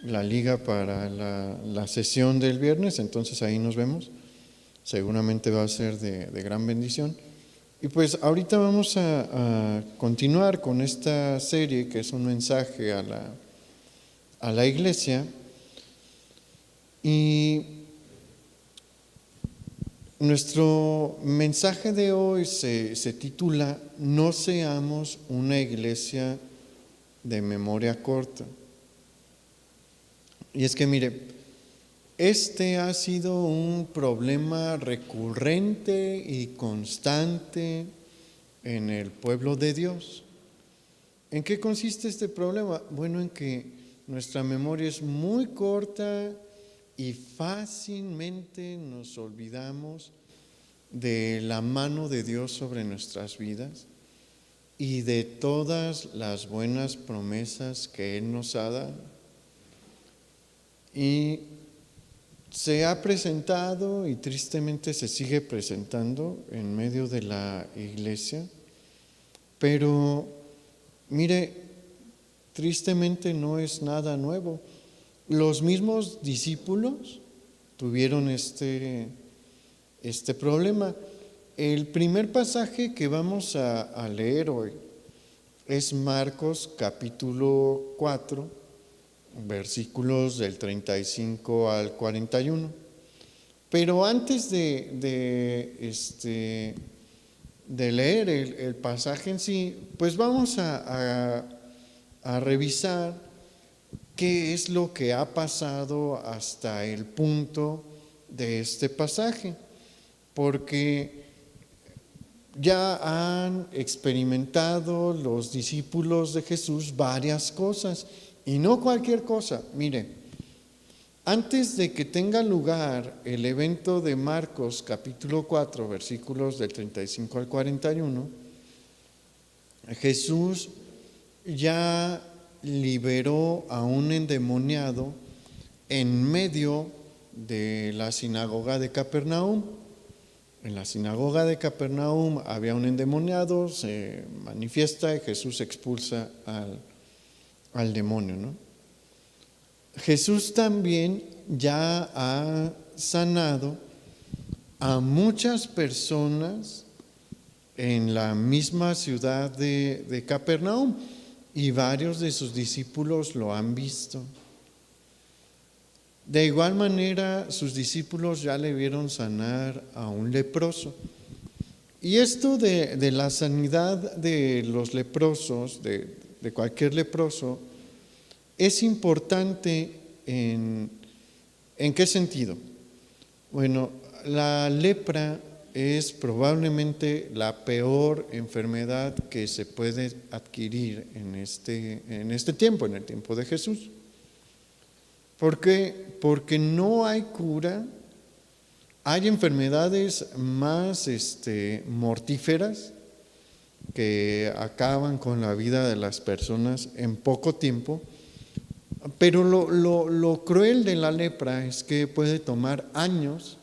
la liga para la sesión del viernes, entonces ahí nos vemos. Seguramente va a ser de gran bendición. Y pues ahorita vamos a continuar con esta serie que es un mensaje a la iglesia. Y nuestro mensaje de hoy se titula No seamos una iglesia de memoria corta. Y es que mire, este ha sido un problema recurrente y constante en el pueblo de Dios. ¿En qué consiste este problema? Bueno, en que nuestra memoria es muy corta y fácilmente nos olvidamos de la mano de Dios sobre nuestras vidas y de todas las buenas promesas que Él nos ha dado. Y se ha presentado y tristemente se sigue presentando en medio de la iglesia, pero mire, tristemente no es nada nuevo. Los mismos discípulos tuvieron este problema. El primer pasaje que vamos a leer hoy es Marcos capítulo 4, versículos del 35 al 41. Pero antes de leer el pasaje en sí, pues vamos a revisar qué es lo que ha pasado hasta el punto de este pasaje, porque ya han experimentado los discípulos de Jesús varias cosas, y no cualquier cosa. Mire, antes de que tenga lugar el evento de Marcos capítulo 4, versículos del 35 al 41, Jesús ya liberó a un endemoniado en medio de la sinagoga de Capernaum. En la sinagoga de Capernaum había un endemoniado, se manifiesta y Jesús expulsa al demonio, ¿no? Jesús también ya ha sanado a muchas personas en la misma ciudad de Capernaum y varios de sus discípulos lo han visto. De igual manera, sus discípulos ya le vieron sanar a un leproso. Y esto de la sanidad de los leprosos, de cualquier leproso, es importante ¿en qué sentido? Bueno, la lepra es probablemente la peor enfermedad que se puede adquirir en este tiempo, en el tiempo de Jesús. ¿Por qué? Porque no hay cura. Hay enfermedades más mortíferas que acaban con la vida de las personas en poco tiempo, pero lo cruel de la lepra es que puede tomar años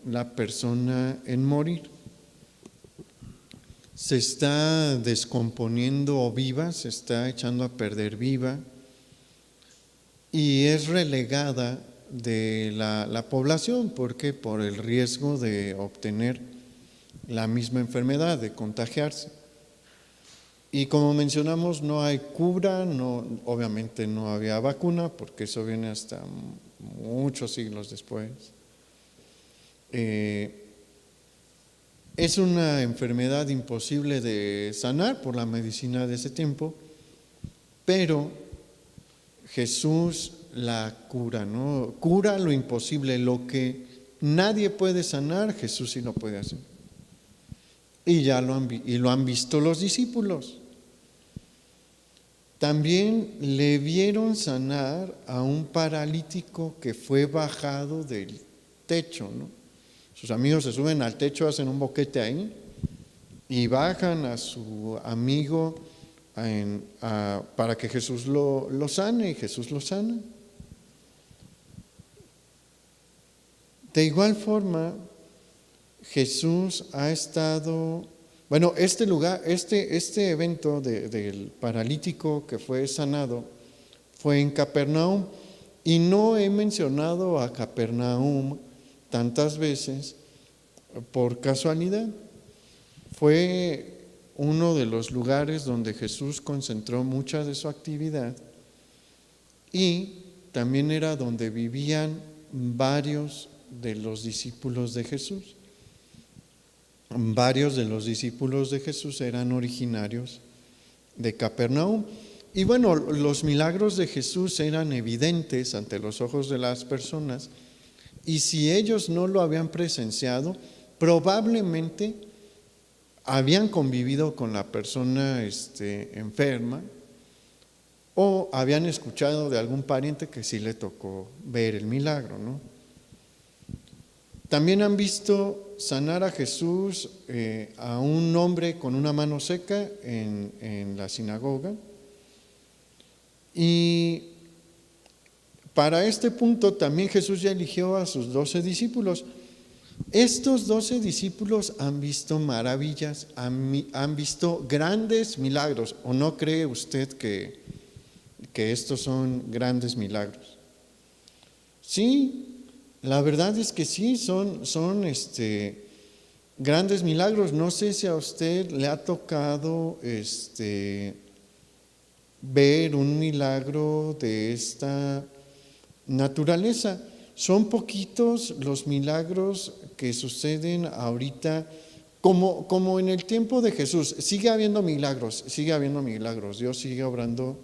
la persona en morir. Se está descomponiendo viva, se está echando a perder viva y es relegada de la población. ¿Por qué? Por el riesgo de obtener la misma enfermedad, de contagiarse. Y como mencionamos, no hay cura, obviamente no había vacuna, porque eso viene hasta muchos siglos después. Es una enfermedad imposible de sanar por la medicina de ese tiempo, pero Jesús la cura, ¿no? Cura lo imposible, lo que nadie puede sanar, Jesús sí lo puede hacer. Y lo han visto los discípulos. También le vieron sanar a un paralítico que fue bajado del techo, ¿no? Sus amigos se suben al techo, hacen un boquete ahí y bajan a su amigo para que Jesús lo sane, y Jesús lo sana. De igual forma, Jesús ha estado Bueno, este lugar, este evento del paralítico que fue sanado fue en Capernaum, y no he mencionado a Capernaum tantas veces por casualidad. Fue uno de los lugares donde Jesús concentró mucha de su actividad, y también era donde vivían varios de los discípulos de Jesús. Varios de los discípulos de Jesús eran originarios de Capernaum. Y bueno, los milagros de Jesús eran evidentes ante los ojos de las personas, y si ellos no lo habían presenciado, probablemente habían convivido con la persona enferma, o habían escuchado de algún pariente que sí le tocó ver el milagro, ¿no? También han visto sanar a Jesús a un hombre con una mano seca en la sinagoga. Y para este punto también Jesús ya eligió a sus 12 discípulos. Estos 12 discípulos han visto maravillas, han visto grandes milagros. ¿O no cree usted que estos son grandes milagros? Sí, la verdad es que sí, son grandes milagros. No sé si a usted le ha tocado ver un milagro de esta naturaleza. Son poquitos los milagros que suceden ahorita, como en el tiempo de Jesús. Sigue habiendo milagros, Dios sigue obrando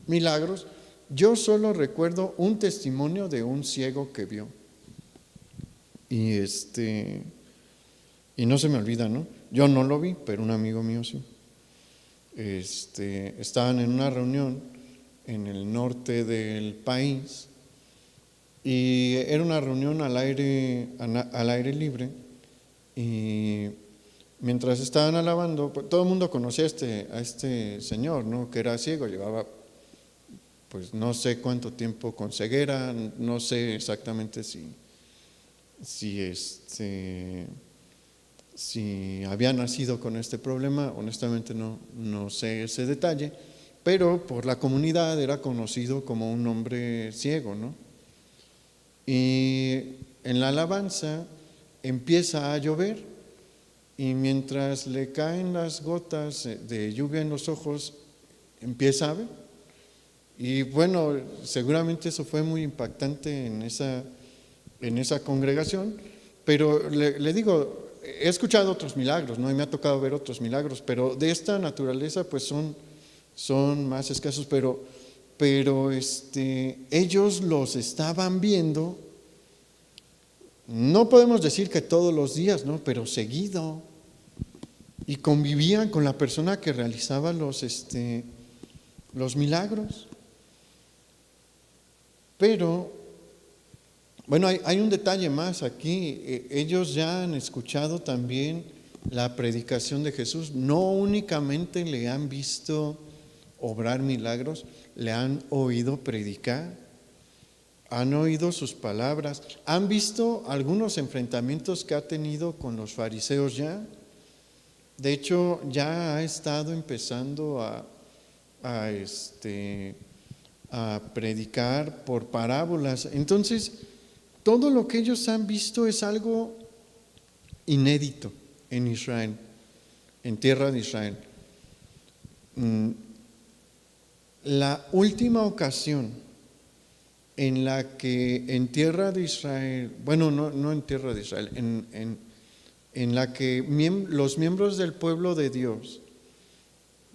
milagros. Yo solo recuerdo un testimonio de un ciego que vio. Y no se me olvida, ¿no? Yo no lo vi, pero un amigo mío sí. Estaban en una reunión en el norte del país, y era una reunión al aire libre, y mientras estaban alabando, pues, todo el mundo conocía a este señor, ¿no? Que era ciego, llevaba pues no sé cuánto tiempo con ceguera, no sé exactamente si había nacido con este problema, honestamente no sé ese detalle, pero por la comunidad era conocido como un hombre ciego, ¿no? Y en la alabanza empieza a llover, y mientras le caen las gotas de lluvia en los ojos, empieza a ver. Y bueno, seguramente eso fue muy impactante en esa congregación, pero le digo, he escuchado otros milagros, ¿no? Y me ha tocado ver otros milagros, pero de esta naturaleza pues son más escasos, pero ellos los estaban viendo, no podemos decir que todos los días, ¿no? Pero seguido, y convivían con la persona que realizaba los milagros. Pero, bueno, hay un detalle más aquí. Ellos ya han escuchado también la predicación de Jesús. No únicamente le han visto obrar milagros, le han oído predicar, han oído sus palabras, han visto algunos enfrentamientos que ha tenido con los fariseos ya. De hecho, ya ha estado empezando a predicar por parábolas. Entonces, todo lo que ellos han visto es algo inédito en Israel, en tierra de Israel. La última ocasión en la que en tierra de Israel, bueno, no en tierra de Israel, en la que los miembros del pueblo de Dios,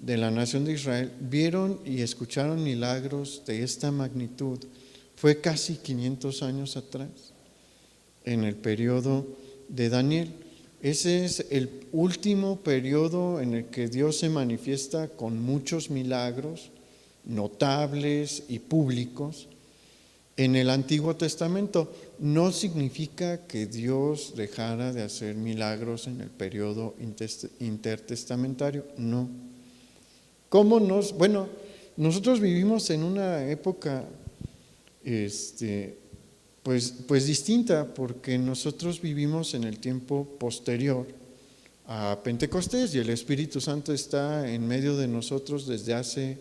de la nación de Israel, vieron y escucharon milagros de esta magnitud, fue casi 500 años atrás, en el periodo de Daniel. Ese es el último periodo en el que Dios se manifiesta con muchos milagros notables y públicos. En el Antiguo Testamento no significa que Dios dejara de hacer milagros en el periodo intertestamentario, no. Bueno, nosotros vivimos en una época pues distinta, porque nosotros vivimos en el tiempo posterior a Pentecostés y el Espíritu Santo está en medio de nosotros desde hace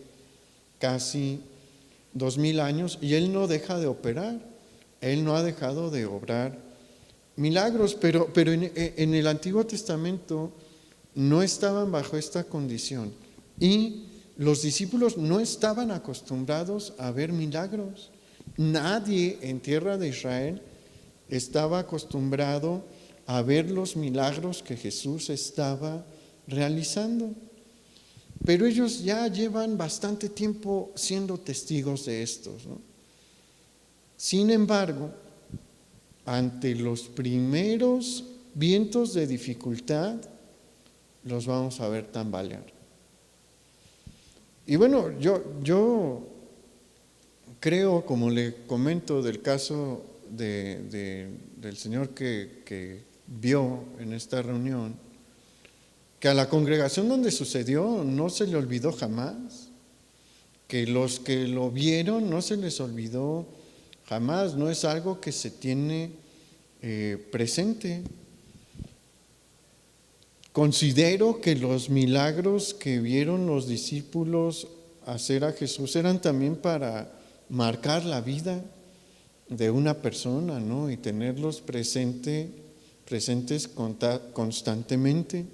casi 2000 años y Él no deja de operar, Él no ha dejado de obrar milagros, pero en el Antiguo Testamento no estaban bajo esta condición y los discípulos no estaban acostumbrados a ver milagros. Nadie en tierra de Israel estaba acostumbrado a ver los milagros que Jesús estaba realizando. Pero ellos ya llevan bastante tiempo siendo testigos de estos, ¿no? Sin embargo, ante los primeros vientos de dificultad, los vamos a ver tambalear. Y bueno, yo creo, como le comento del caso del señor que vio en esta reunión, que a la congregación donde sucedió no se le olvidó jamás, que los que lo vieron no se les olvidó jamás, no es algo que se tiene presente. Considero que los milagros que vieron los discípulos hacer a Jesús eran también para marcar la vida de una persona, ¿no? Y tenerlos presentes constantemente.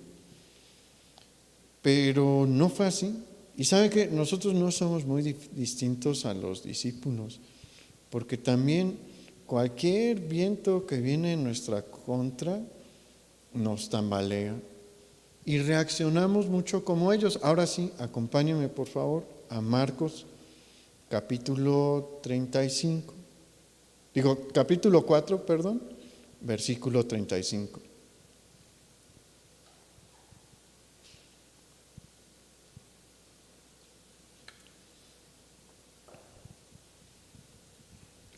Pero no fue así. Y sabe que nosotros no somos muy distintos a los discípulos, porque también cualquier viento que viene en nuestra contra nos tambalea y reaccionamos mucho como ellos. Ahora sí, acompáñenme por favor a Marcos capítulo 35. Capítulo 4, versículo 35.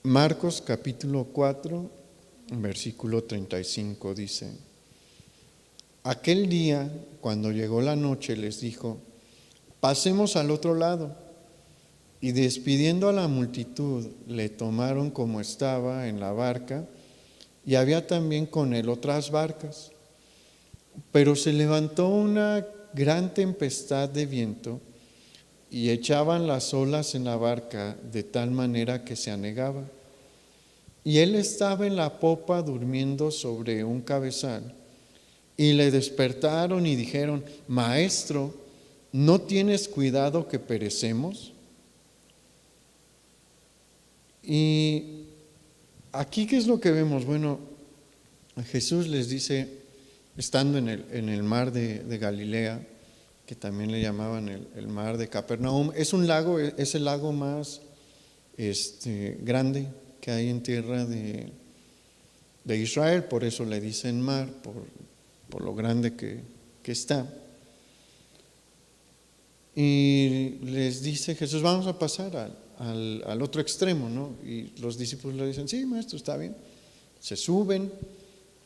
Marcos capítulo 4, versículo 35 dice: Aquel día, cuando llegó la noche, les dijo: pasemos al otro lado. Y despidiendo a la multitud, le tomaron como estaba en la barca, y había también con él otras barcas. Pero se levantó una gran tempestad de viento, y echaban las olas en la barca de tal manera que se anegaba. Y él estaba en la popa durmiendo sobre un cabezal. Y le despertaron y dijeron: Maestro, ¿no tienes cuidado que perecemos? Y aquí, ¿qué es lo que vemos? Bueno, Jesús les dice, estando en el mar de Galilea, que también le llamaban el mar de Capernaum, es un lago, es el lago más grande que hay en tierra de Israel, por eso le dicen mar, por lo grande que está. Y les dice Jesús: vamos a pasar al otro extremo, ¿no? Y los discípulos le dicen: sí, maestro, está bien. Se suben,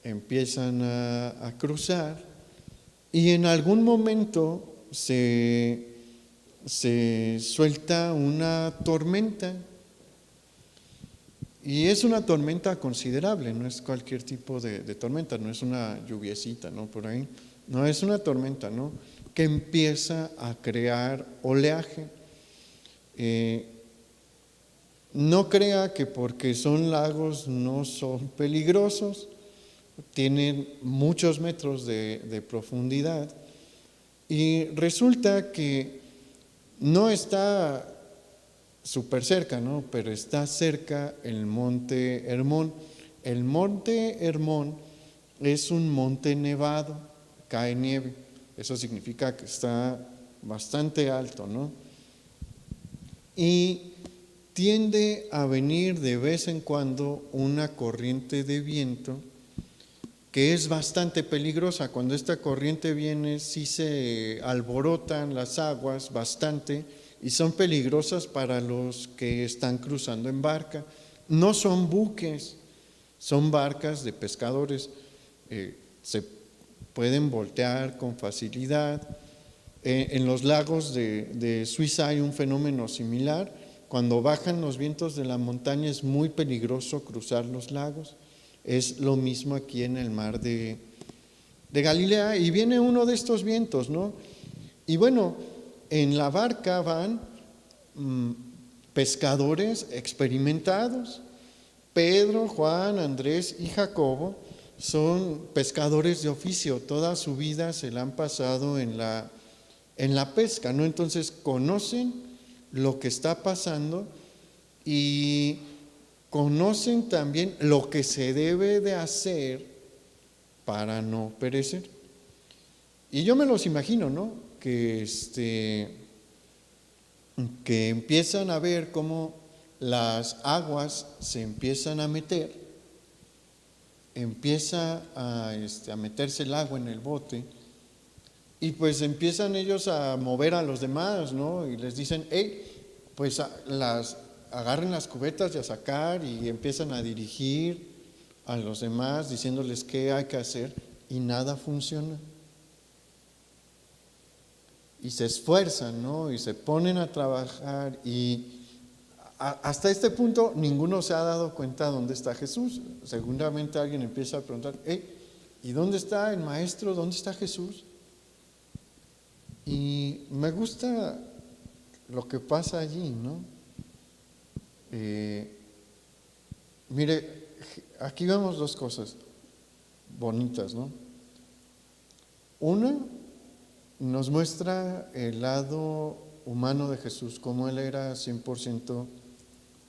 empiezan a cruzar, y en algún momento se suelta una tormenta. Y es una tormenta considerable, no es cualquier tipo de tormenta, no es una lluviecita, ¿no? Por ahí. No, es una tormenta, ¿no? Que empieza a crear oleaje. No crea que porque son lagos no son peligrosos, tienen muchos metros de profundidad, y resulta que no está súper cerca, ¿no? Pero está cerca el monte Hermón. El monte Hermón es un monte nevado, cae nieve. Eso significa que está bastante alto, ¿no? Y tiende a venir de vez en cuando una corriente de viento que es bastante peligrosa. Cuando esta corriente viene, sí se alborotan las aguas bastante y son peligrosas para los que están cruzando en barca. No son buques, son barcas de pescadores. Se pueden voltear con facilidad. En los lagos de Suiza hay un fenómeno similar. Cuando bajan los vientos de la montaña es muy peligroso cruzar los lagos. Es lo mismo aquí en el mar de de Galilea, y viene uno de estos vientos, ¿no? Y bueno, en la barca van pescadores experimentados. Pedro, Juan, Andrés y Jacobo son pescadores de oficio, toda su vida se la han pasado en la pesca, ¿no? Entonces conocen lo que está pasando y conocen también lo que se debe de hacer para no perecer. Y yo me los imagino, ¿no? Que empiezan a ver cómo las aguas se empiezan a meter, empieza a meterse el agua en el bote, y pues empiezan ellos a mover a los demás, ¿no? Y les dicen, hey, pues agarren las cubetas y a sacar, y empiezan a dirigir a los demás diciéndoles qué hay que hacer, y nada funciona. Y se esfuerzan, ¿no? Y se ponen a trabajar, y hasta este punto ninguno se ha dado cuenta dónde está Jesús. Seguramente alguien empieza a preguntar, ¿y dónde está el maestro? ¿Dónde está Jesús? Y me gusta lo que pasa allí, ¿no? Mire, aquí vemos dos cosas bonitas, ¿no? Una, nos muestra el lado humano de Jesús, como Él era 100%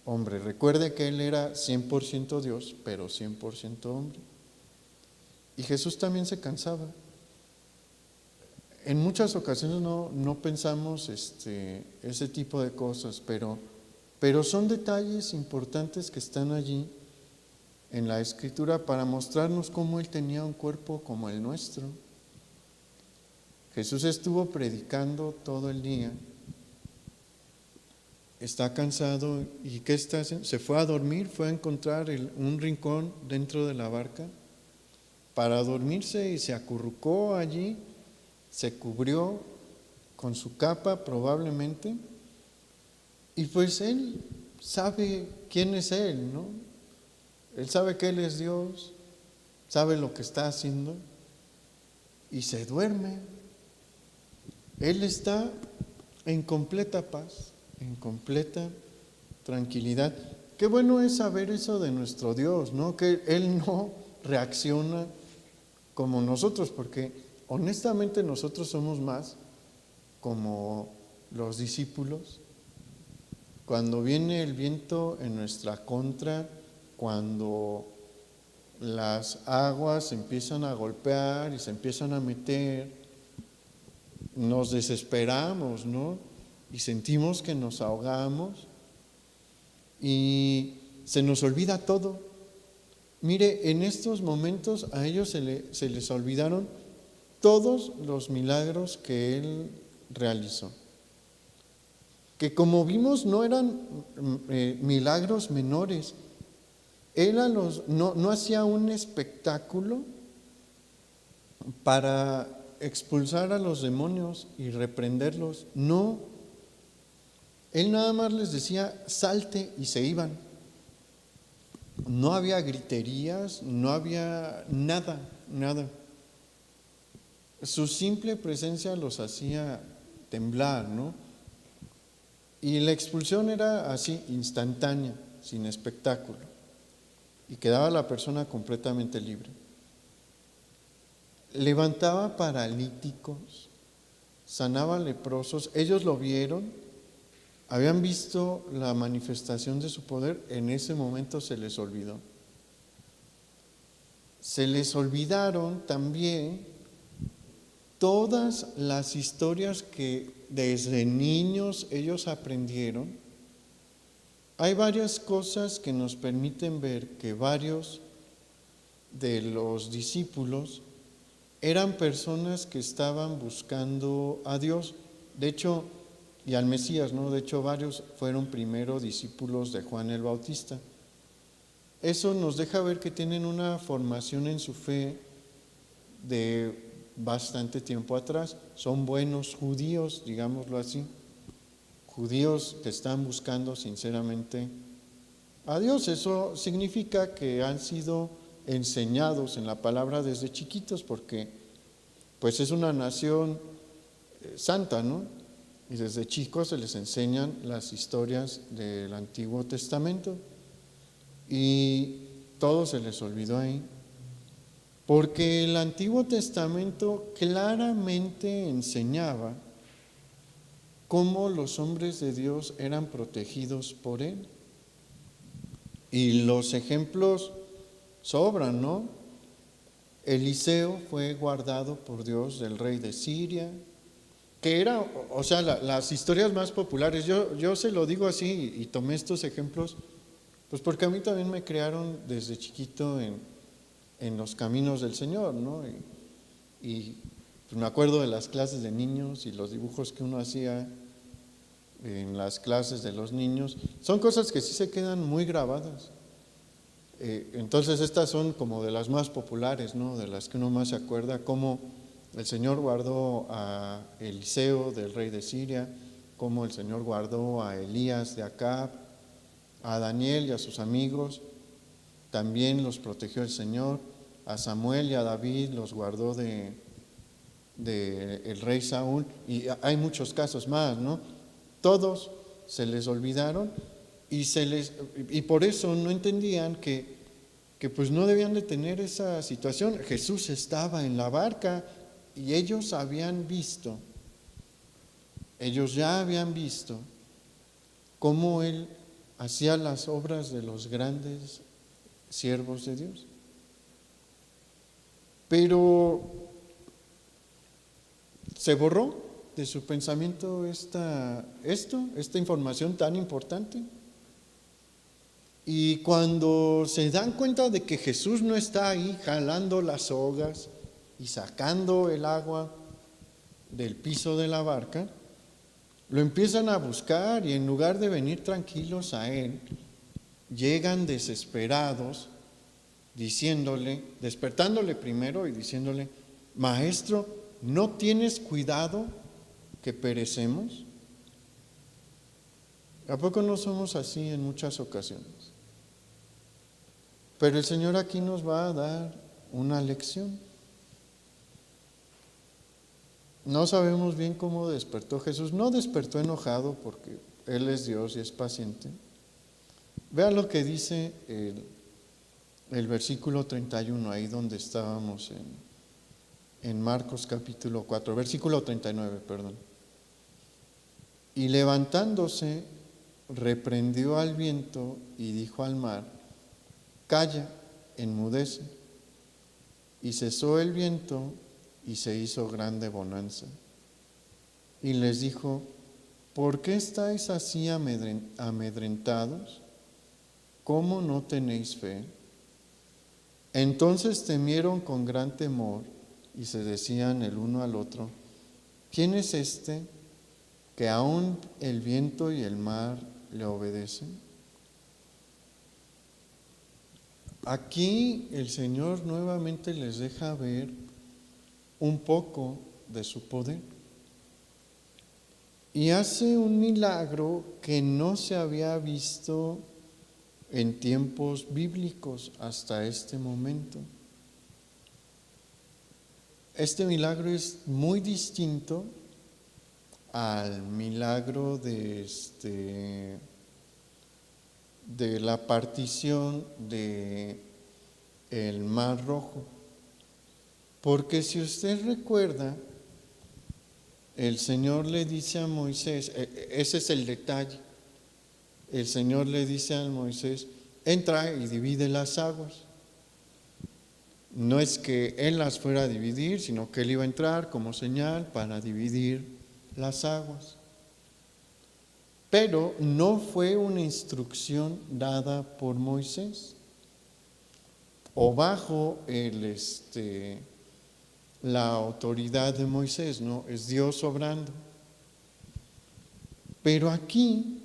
hombre. Recuerde que Él era 100% Dios, pero 100% hombre. Y Jesús también se cansaba. En muchas ocasiones no pensamos ese tipo de cosas, pero son detalles importantes que están allí en la Escritura para mostrarnos cómo Él tenía un cuerpo como el nuestro. Jesús estuvo predicando todo el día, está cansado, y ¿qué está haciendo? Se fue a dormir, fue a encontrar un rincón dentro de la barca para dormirse, y se acurrucó allí, se cubrió con su capa probablemente, y pues Él sabe quién es Él, ¿no? Él sabe que Él es Dios, sabe lo que está haciendo, y se duerme. Él está en completa paz, en completa tranquilidad. Qué bueno es saber eso de nuestro Dios, ¿no? Que Él no reacciona como nosotros, porque honestamente nosotros somos más como los discípulos. Cuando viene el viento en nuestra contra, cuando las aguas se empiezan a golpear y se empiezan a meter, nos desesperamos, ¿no? Y sentimos que nos ahogamos y se nos olvida todo. Mire, en estos momentos a ellos se les olvidaron todos los milagros que Él realizó, que como vimos no eran milagros menores. Él no hacía un espectáculo para expulsar a los demonios y reprenderlos, no. Él nada más les decía, salte, y se iban. No había griterías, no había nada. Su simple presencia los hacía temblar, ¿no? Y la expulsión era así, instantánea, sin espectáculo, y quedaba la persona completamente libre. Levantaba paralíticos, sanaba leprosos. Ellos lo vieron, habían visto la manifestación de su poder. En ese momento se les olvidó. Se les olvidaron también todas las historias que desde niños ellos aprendieron. Hay varias cosas que nos permiten ver que varios de los discípulos eran personas que estaban buscando a Dios, de hecho, y al Mesías, ¿no? De hecho, varios fueron primero discípulos de Juan el Bautista. Eso nos deja ver que tienen una formación en su fe de bastante tiempo atrás. Son buenos judíos, digámoslo así, judíos que están buscando sinceramente a Dios. Eso significa que han sido enseñados en la palabra desde chiquitos, porque pues es una nación santa, ¿no? Y desde chicos se les enseñan las historias del Antiguo Testamento y todo se les olvidó ahí. Porque el Antiguo Testamento claramente enseñaba cómo los hombres de Dios eran protegidos por Él. Y los ejemplos sobran, ¿no? Eliseo fue guardado por Dios del rey de Siria, que era, o sea, las historias más populares. Yo se lo digo así y tomé estos ejemplos, pues porque a mí también me crearon desde chiquito en los caminos del Señor, ¿no? Y pues me acuerdo de las clases de niños y los dibujos que uno hacía en las clases de los niños. Son cosas que sí se quedan muy grabadas. Entonces estas son como de las más populares, ¿no? De las que uno más se acuerda, cómo el Señor guardó a Eliseo del rey de Siria, cómo el Señor guardó a Elías de Acab, a Daniel y a sus amigos, también los protegió el Señor, a Samuel y a David los guardó de el rey Saúl, y hay muchos casos más, ¿no? Todos se les olvidaron y por eso no entendían que pues no debían de tener esa situación. Jesús estaba en la barca y ellos ya habían visto cómo Él hacía las obras de los grandes siervos de Dios. Pero se borró de su pensamiento esta información tan importante. Y cuando se dan cuenta de que Jesús no está ahí jalando las sogas y sacando el agua del piso de la barca, lo empiezan a buscar y en lugar de venir tranquilos a Él, llegan desesperados despertándole primero y diciéndole: Maestro, ¿no tienes cuidado que perecemos? ¿A poco no somos así en muchas ocasiones? Pero el Señor aquí nos va a dar una lección. No sabemos bien cómo despertó Jesús. No despertó enojado porque Él es Dios y es paciente. Vean lo que dice el versículo 31, ahí donde estábamos en Marcos capítulo 4, versículo 39, perdón. Y levantándose, reprendió al viento y dijo al mar: Calla, enmudece. Y cesó el viento y se hizo grande bonanza. Y les dijo: ¿Por qué estáis así amedrentados? ¿Cómo no tenéis fe? Entonces temieron con gran temor y se decían el uno al otro: ¿Quién es este que aún el viento y el mar le obedecen? Aquí el Señor nuevamente les deja ver un poco de su poder y hace un milagro que no se había visto en tiempos bíblicos hasta este momento. Este milagro es muy distinto al milagro de la partición de el Mar Rojo. Porque si usted recuerda, el Señor le dice a Moisés, ese es el detalle, el Señor le dice a Moisés: entra y divide las aguas. No es que Él las fuera a dividir, sino que Él iba a entrar como señal para dividir las aguas. Pero no fue una instrucción dada por Moisés o bajo la autoridad de Moisés, no, es Dios obrando. Pero aquí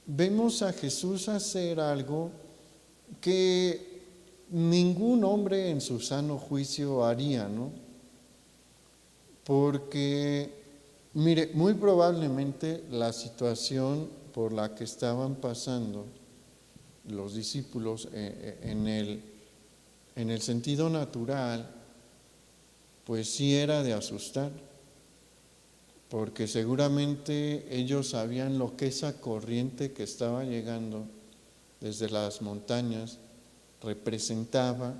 vemos a Jesús hacer algo que ningún hombre en su sano juicio haría, ¿no? Porque, mire, muy probablemente la situación por la que estaban pasando los discípulos en el sentido natural pues sí era de asustar, porque seguramente ellos sabían lo que esa corriente que estaba llegando desde las montañas representaba.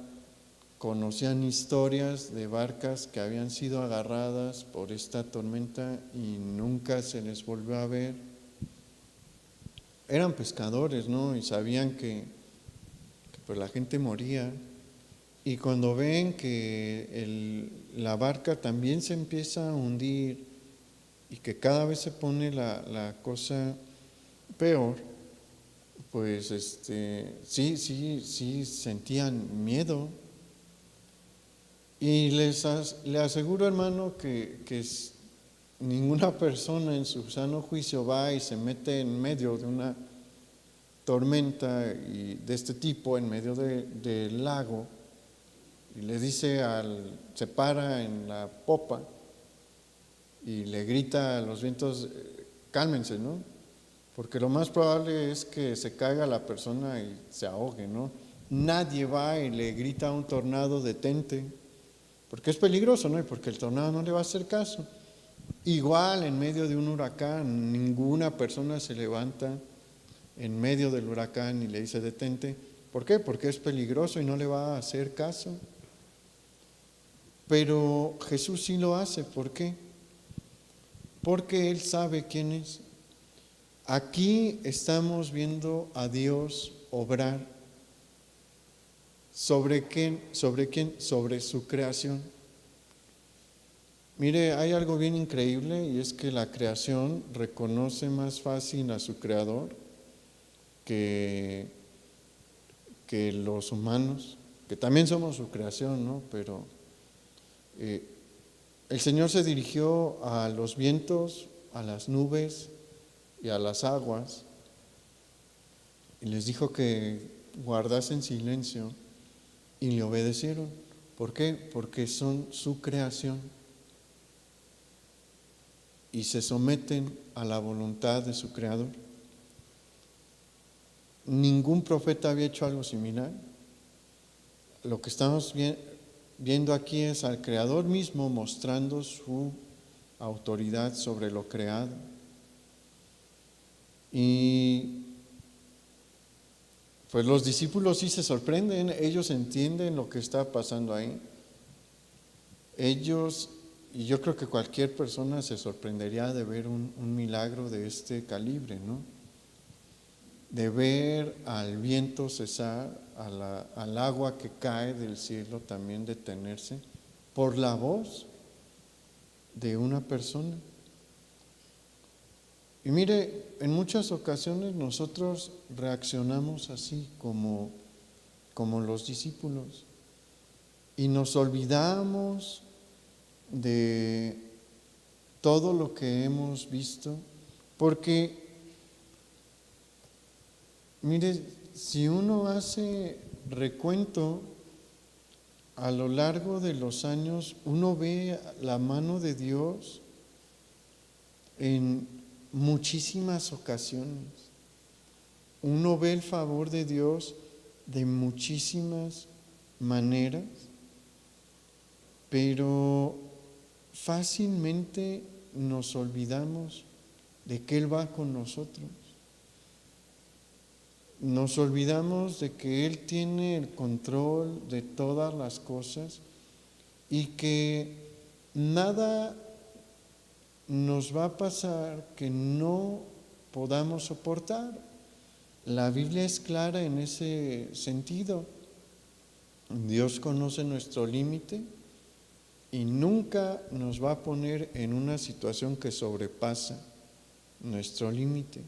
Conocían historias de barcas que habían sido agarradas por esta tormenta y nunca se les volvió a ver. Eran pescadores, ¿no? Y sabían que pues la gente moría. Y cuando ven que la barca también se empieza a hundir y que cada vez se pone la cosa peor, pues sí sentían miedo. Y le aseguro, hermano, que ninguna persona en su sano juicio va y se mete en medio de una tormenta y de este tipo, en medio del lago, y le dice se para en la popa y le grita a los vientos, cálmense, ¿no? Porque lo más probable es que se caiga la persona y se ahogue, ¿no? Nadie va y le grita a un tornado, detente, porque es peligroso, ¿no? Y porque el tornado no le va a hacer caso. Igual en medio de un huracán, ninguna persona se levanta en medio del huracán y le dice detente. ¿Por qué? Porque es peligroso y no le va a hacer caso. Pero Jesús sí lo hace. ¿Por qué? Porque Él sabe quién es. Aquí estamos viendo a Dios obrar. ¿Sobre quién? ¿Sobre quién? Sobre su creación. Mire, hay algo bien increíble y es que la creación reconoce más fácil a su creador que los humanos, que también somos su creación, ¿no? Pero el Señor se dirigió a los vientos, a las nubes y a las aguas y les dijo que guardasen silencio y le obedecieron. ¿Por qué? Porque son su creación y se someten a la voluntad de su creador. Ningún profeta había hecho algo similar. Lo que estamos viendo aquí es al creador mismo mostrando su autoridad sobre lo creado. Y pues los discípulos sí se sorprenden, ellos entienden lo que está pasando ahí. Ellos, y yo creo que cualquier persona se sorprendería de ver un milagro de este calibre, ¿no? De ver al viento cesar, al agua que cae del cielo también detenerse por la voz de una persona. Y mire, en muchas ocasiones nosotros reaccionamos así como los discípulos y nos olvidamos de todo lo que hemos visto, porque mire, si uno hace recuento a lo largo de los años, uno ve la mano de Dios en muchísimas ocasiones. Uno ve el favor de Dios de muchísimas maneras, pero fácilmente nos olvidamos de que Él va con nosotros. Nos olvidamos de que Él tiene el control de todas las cosas y que nada nos va a pasar que no podamos soportar. La Biblia es clara en ese sentido. Dios conoce nuestro límite y nunca nos va a poner en una situación que sobrepasa nuestro límite.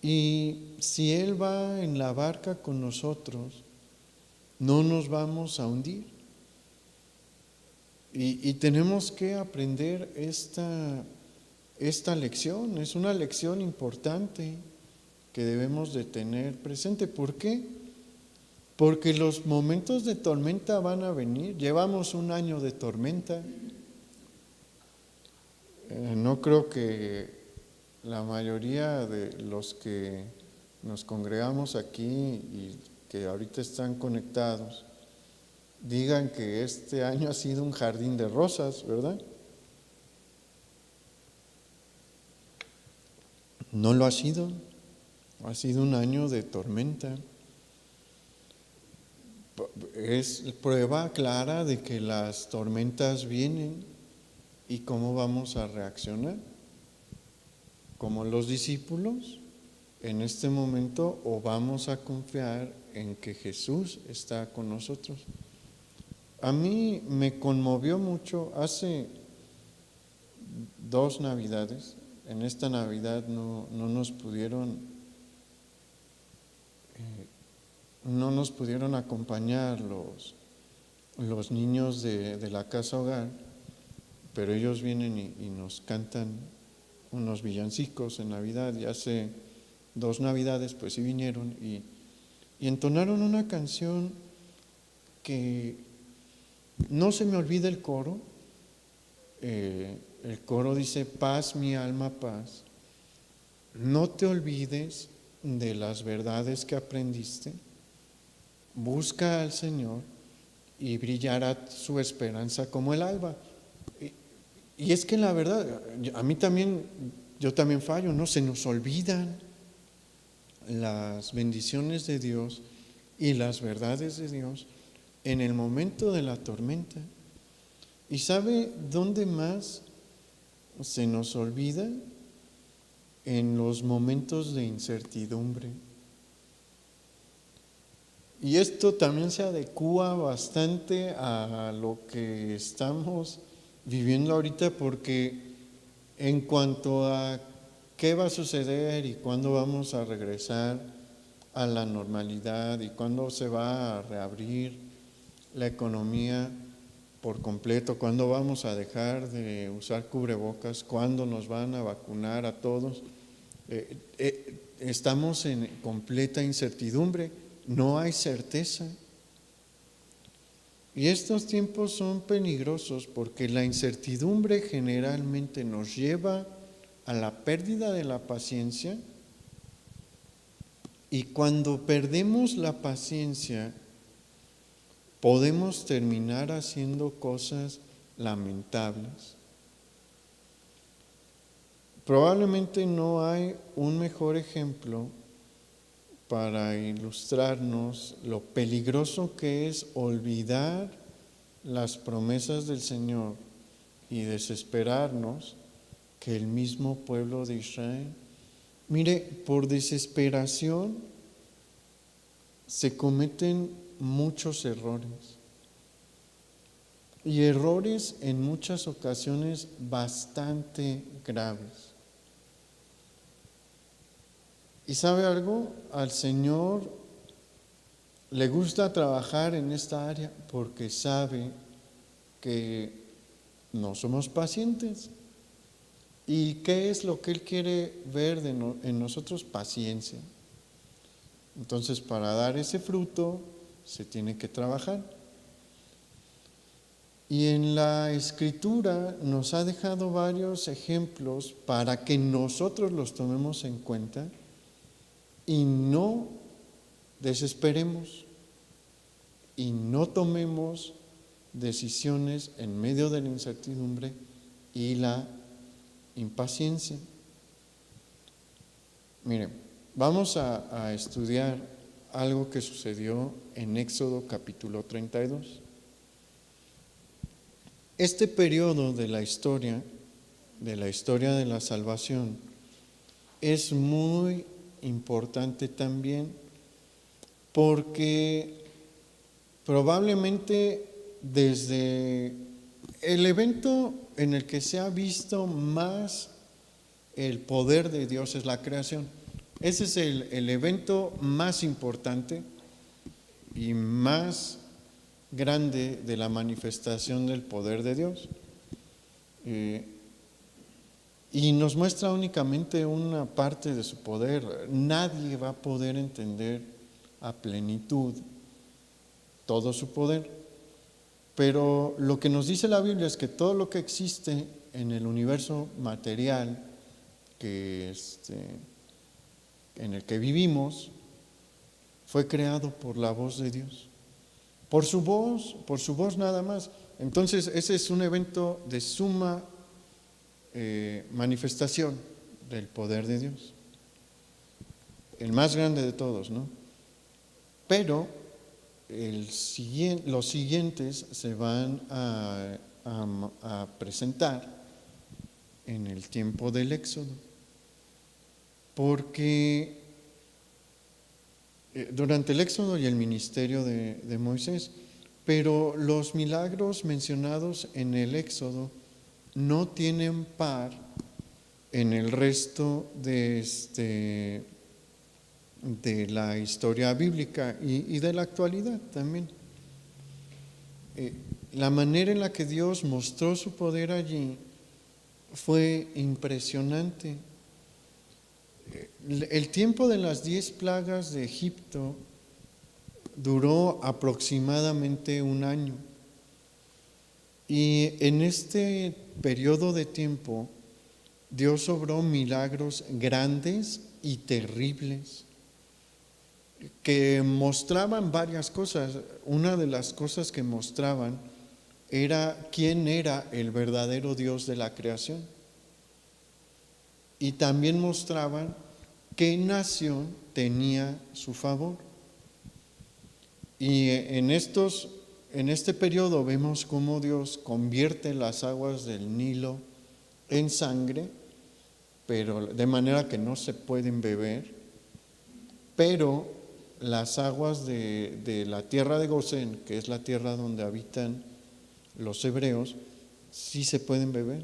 Y si Él va en la barca con nosotros, no nos vamos a hundir. Y tenemos que aprender esta lección. Es una lección importante que debemos de tener presente. ¿Por qué? Porque los momentos de tormenta van a venir. Llevamos un año de tormenta. No creo que la mayoría de los que nos congregamos aquí y que ahorita están conectados digan que este año ha sido un jardín de rosas, ¿verdad? No lo ha sido un año de tormenta. Es prueba clara de que las tormentas vienen y cómo vamos a reaccionar. Como los discípulos, en este momento, o vamos a confiar en que Jesús está con nosotros. A mí me conmovió mucho hace 2 Navidades. En esta Navidad no nos pudieron acompañar los niños de la casa hogar, pero ellos vienen y nos cantan unos villancicos en Navidad, y hace 2 Navidades pues sí vinieron y entonaron una canción que no se me olvida el coro. El coro dice: paz mi alma, paz, no te olvides de las verdades que aprendiste, busca al Señor y brillará su esperanza como el alba. Y es que la verdad, yo también fallo, ¿no? Se nos olvidan las bendiciones de Dios y las verdades de Dios en el momento de la tormenta. ¿Y sabe dónde más se nos olvida? En los momentos de incertidumbre. Y esto también se adecúa bastante a lo que estamos viviendo ahorita, porque en cuanto a qué va a suceder y cuándo vamos a regresar a la normalidad y cuándo se va a reabrir la economía por completo, cuándo vamos a dejar de usar cubrebocas, cuándo nos van a vacunar a todos, estamos en completa incertidumbre, no hay certeza. Y estos tiempos son peligrosos porque la incertidumbre generalmente nos lleva a la pérdida de la paciencia, y cuando perdemos la paciencia podemos terminar haciendo cosas lamentables. Probablemente no hay un mejor ejemplo para ilustrarnos lo peligroso que es olvidar las promesas del Señor y desesperarnos que el mismo pueblo de Israel. Mire, por desesperación se cometen muchos errores, y errores en muchas ocasiones bastante graves. ¿Y sabe algo? Al Señor le gusta trabajar en esta área porque sabe que no somos pacientes. ¿Y qué es lo que Él quiere ver en nosotros? Paciencia. Entonces, para dar ese fruto se tiene que trabajar. Y en la Escritura nos ha dejado varios ejemplos para que nosotros los tomemos en cuenta y no desesperemos y no tomemos decisiones en medio de la incertidumbre y la impaciencia. Miren, vamos a estudiar algo que sucedió en Éxodo capítulo 32. Este periodo de la historia de la salvación, es muy importante también porque probablemente desde el evento en el que se ha visto más el poder de Dios es la creación. Ese es el evento más importante y más grande de la manifestación del poder de Dios. Y nos muestra únicamente una parte de su poder. Nadie va a poder entender a plenitud todo su poder. Pero lo que nos dice la Biblia es que todo lo que existe en el universo material en el que vivimos fue creado por la voz de Dios. por su voz nada más. Entonces ese es un evento de suma manifestación del poder de Dios, el más grande de todos, ¿no? Pero los siguientes se van a presentar en el tiempo del Éxodo, porque durante el Éxodo y el ministerio de Moisés, pero los milagros mencionados en el Éxodo no tienen par en el resto de la historia bíblica y de la actualidad también. La manera en la que Dios mostró su poder allí fue impresionante. El tiempo de las 10 plagas de Egipto duró aproximadamente un año. Y en este periodo de tiempo, Dios obró milagros grandes y terribles que mostraban varias cosas. Una de las cosas que mostraban era quién era el verdadero Dios de la creación. Y también mostraban qué nación tenía su favor. Y en este periodo vemos cómo Dios convierte las aguas del Nilo en sangre, pero de manera que no se pueden beber, pero las aguas de la tierra de Gosén, que es la tierra donde habitan los hebreos, sí se pueden beber.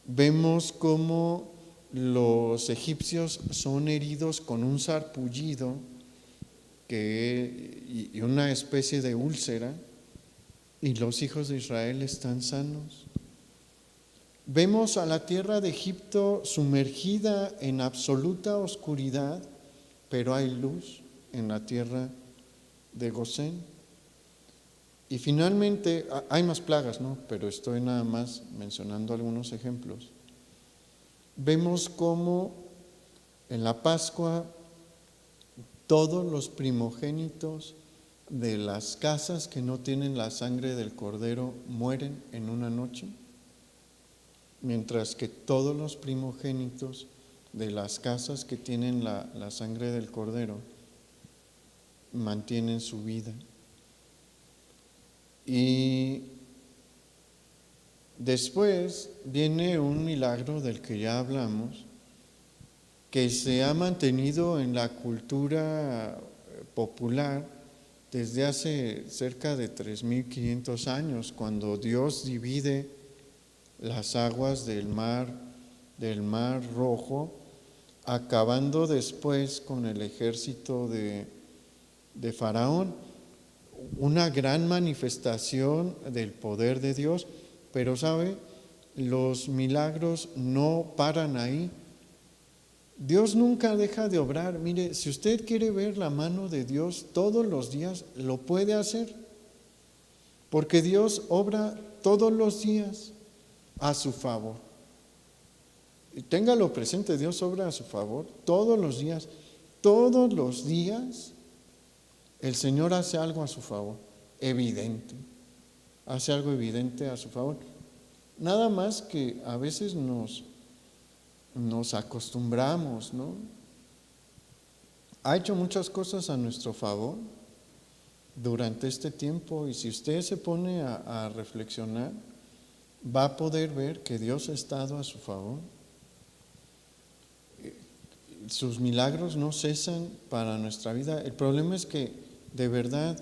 Vemos cómo los egipcios son heridos con un sarpullido y una especie de úlcera, y los hijos de Israel están sanos. Vemos a la tierra de Egipto sumergida en absoluta oscuridad, pero hay luz en la tierra de Gosén. Y finalmente, hay más plagas, ¿no? Pero estoy nada más mencionando algunos ejemplos. Vemos cómo en la Pascua todos los primogénitos de las casas que no tienen la sangre del Cordero mueren en una noche, mientras que todos los primogénitos de las casas que tienen la sangre del Cordero mantienen su vida. Y después viene un milagro del que ya hablamos, que se ha mantenido en la cultura popular desde hace cerca de 3.500 años, cuando Dios divide las aguas del mar Rojo, acabando después con el ejército de Faraón. Una gran manifestación del poder de Dios, pero ¿sabe? Los milagros no paran ahí. Dios nunca deja de obrar. Mire, si usted quiere ver la mano de Dios todos los días, lo puede hacer, porque Dios obra todos los días a su favor. Y téngalo presente, Dios obra a su favor todos los días. Todos los días el Señor hace algo a su favor, evidente. Hace algo evidente a su favor. Nada más que a veces nos acostumbramos, ¿no? Ha hecho muchas cosas a nuestro favor durante este tiempo, y si usted se pone a reflexionar, va a poder ver que Dios ha estado a su favor. Sus milagros no cesan para nuestra vida. El problema es que de verdad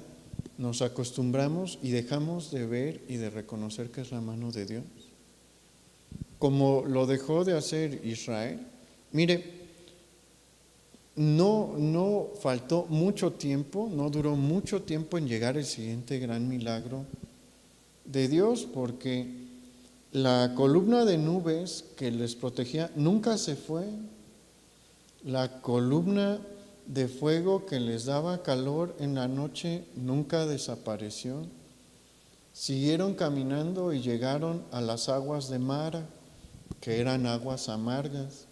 nos acostumbramos y dejamos de ver y de reconocer que es la mano de Dios, como lo dejó de hacer Israel. Mire, no faltó mucho tiempo, no duró mucho tiempo en llegar el siguiente gran milagro de Dios, porque la columna de nubes que les protegía nunca se fue. La columna de fuego que les daba calor en la noche nunca desapareció. Siguieron caminando y llegaron a las aguas de Mara, que eran aguas amargas,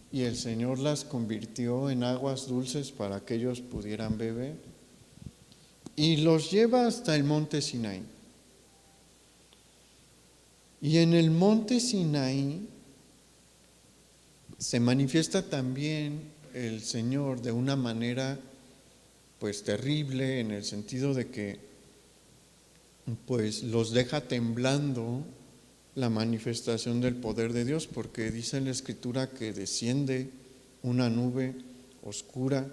y el Señor las convirtió en aguas dulces para que ellos pudieran beber. y los lleva hasta el monte Sinaí. Y en el monte Sinaí se manifiesta también el Señor de una manera pues terrible, en el sentido de que pues los deja temblando la manifestación del poder de Dios, porque dice en la Escritura que desciende una nube oscura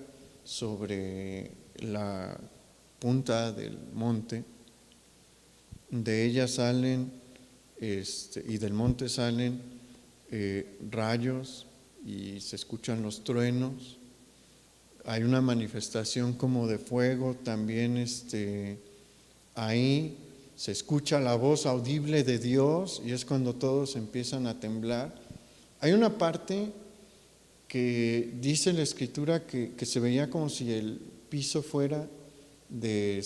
sobre la punta del monte, de ella salen y del monte salen rayos y se escuchan los truenos. Hay una manifestación como de fuego también ahí. Se escucha la voz audible de Dios y es cuando todos empiezan a temblar. Hay una parte que dice la Escritura que se veía como si el piso fuera de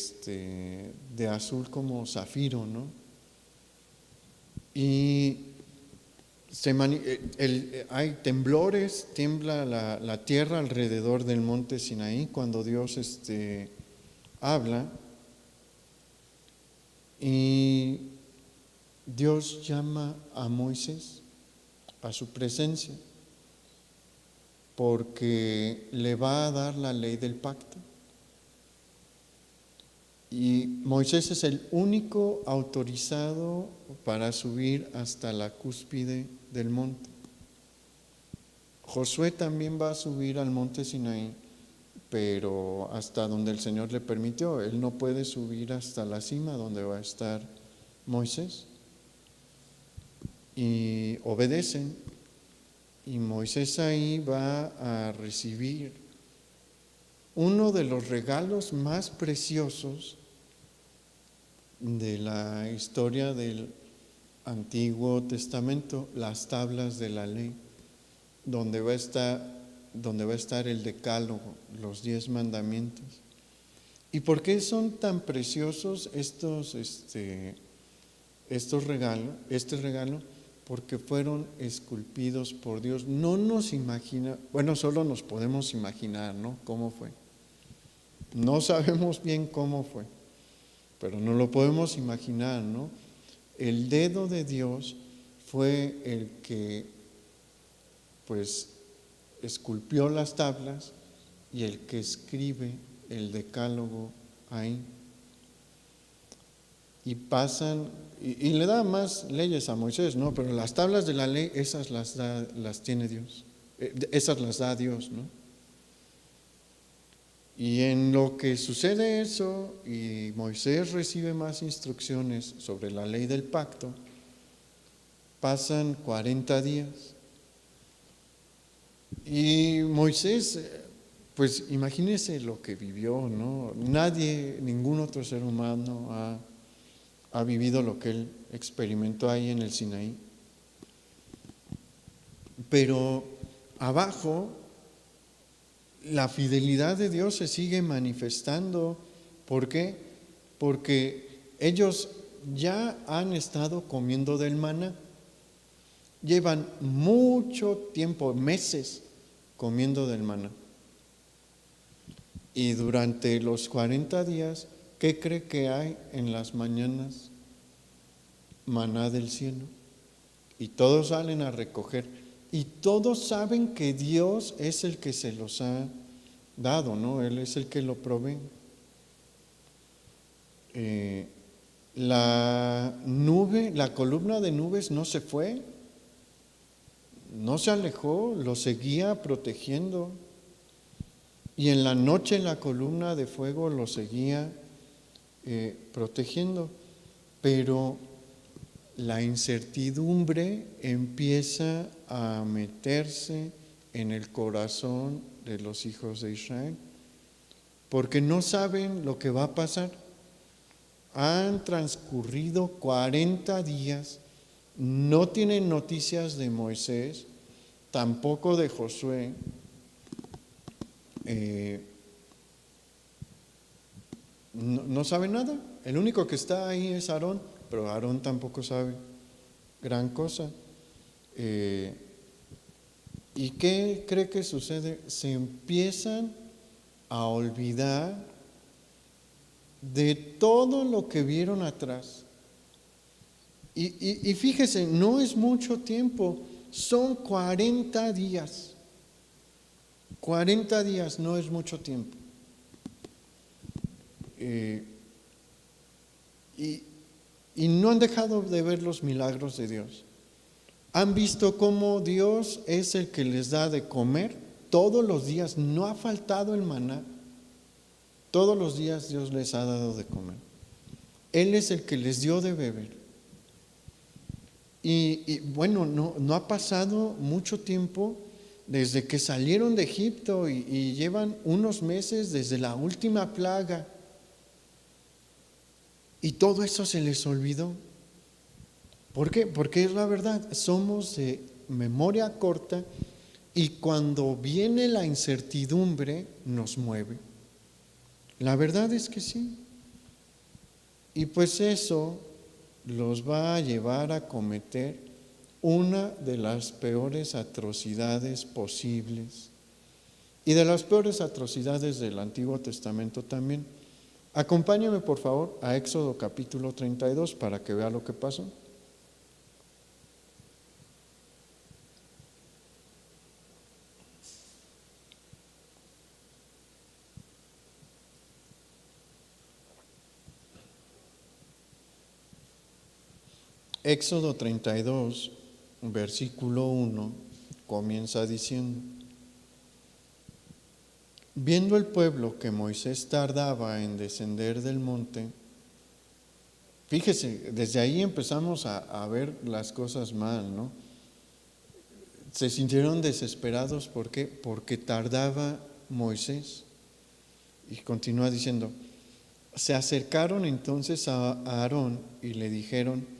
azul como zafiro, ¿no? Y hay temblores, tiembla la tierra alrededor del monte Sinaí cuando Dios habla. Y Dios llama a Moisés a su presencia porque le va a dar la ley del pacto. Y Moisés es el único autorizado para subir hasta la cúspide del monte. Josué también va a subir al monte Sinaí, pero hasta donde el Señor le permitió. Él no puede subir hasta la cima donde va a estar Moisés. Y obedecen, y Moisés ahí va a recibir uno de los regalos más preciosos de la historia del Antiguo Testamento, las tablas de la ley, donde va a estar el decálogo, los 10 mandamientos. ¿Y por qué son tan preciosos este regalo? Porque fueron esculpidos por Dios. No nos imagina, solo nos podemos imaginar, ¿no? ¿Cómo fue? No sabemos bien cómo fue, pero no lo podemos imaginar, ¿no? El dedo de Dios fue el que, pues, esculpió las tablas y el que escribe el decálogo ahí. Y pasan, y le da más leyes a Moisés, ¿no? Pero las tablas de la ley, esas las tiene Dios, esas las da Dios, ¿no? Y en lo que sucede eso, y Moisés recibe más instrucciones sobre la ley del pacto, pasan 40 días. Y Moisés, pues imagínese lo que vivió, ¿no? Ningún otro ser humano ha vivido lo que él experimentó ahí en el Sinaí. Pero abajo, la fidelidad de Dios se sigue manifestando. ¿Por qué? Porque ellos ya han estado comiendo del maná. Llevan mucho tiempo, meses, comiendo del maná. Y durante los 40 días, ¿qué cree que hay en las mañanas? Maná del cielo. Y todos salen a recoger. Y todos saben que Dios es el que se los ha dado, ¿no? Él es el que lo provee. La columna de nubes no se fue, no se alejó, lo seguía protegiendo. Y en la noche la columna de fuego lo seguía protegiendo. Pero la incertidumbre empieza a meterse en el corazón de los hijos de Israel, porque no saben lo que va a pasar. Han transcurrido 40 días, no tienen noticias de Moisés, tampoco de Josué. No saben nada. El único que está ahí es Aarón, pero Aarón tampoco sabe gran cosa. ¿Y qué cree que sucede? Se empiezan a olvidar de todo lo que vieron atrás. Y fíjese, no es mucho tiempo, son 40 días. 40 días no es mucho tiempo. Y no han dejado de ver los milagros de Dios. Han visto cómo Dios es el que les da de comer todos los días. No ha faltado el maná. Todos los días Dios les ha dado de comer. Él es el que les dio de beber. Y bueno, no ha pasado mucho tiempo desde que salieron de Egipto y llevan unos meses desde la última plaga. Y todo eso se les olvidó. ¿Por qué? Porque es la verdad, somos de memoria corta y cuando viene la incertidumbre nos mueve. La verdad es que sí. Y pues eso los va a llevar a cometer una de las peores atrocidades posibles y de las peores atrocidades del Antiguo Testamento también. Acompáñame por favor a Éxodo capítulo 32 para que vea lo que pasó. Éxodo 32, versículo 1, comienza diciendo: viendo el pueblo que Moisés tardaba en descender del monte, fíjese, desde ahí empezamos a ver las cosas mal, ¿no? Se sintieron desesperados, ¿por qué? Porque tardaba Moisés. Y continúa diciendo: se acercaron entonces a Aarón y le dijeron: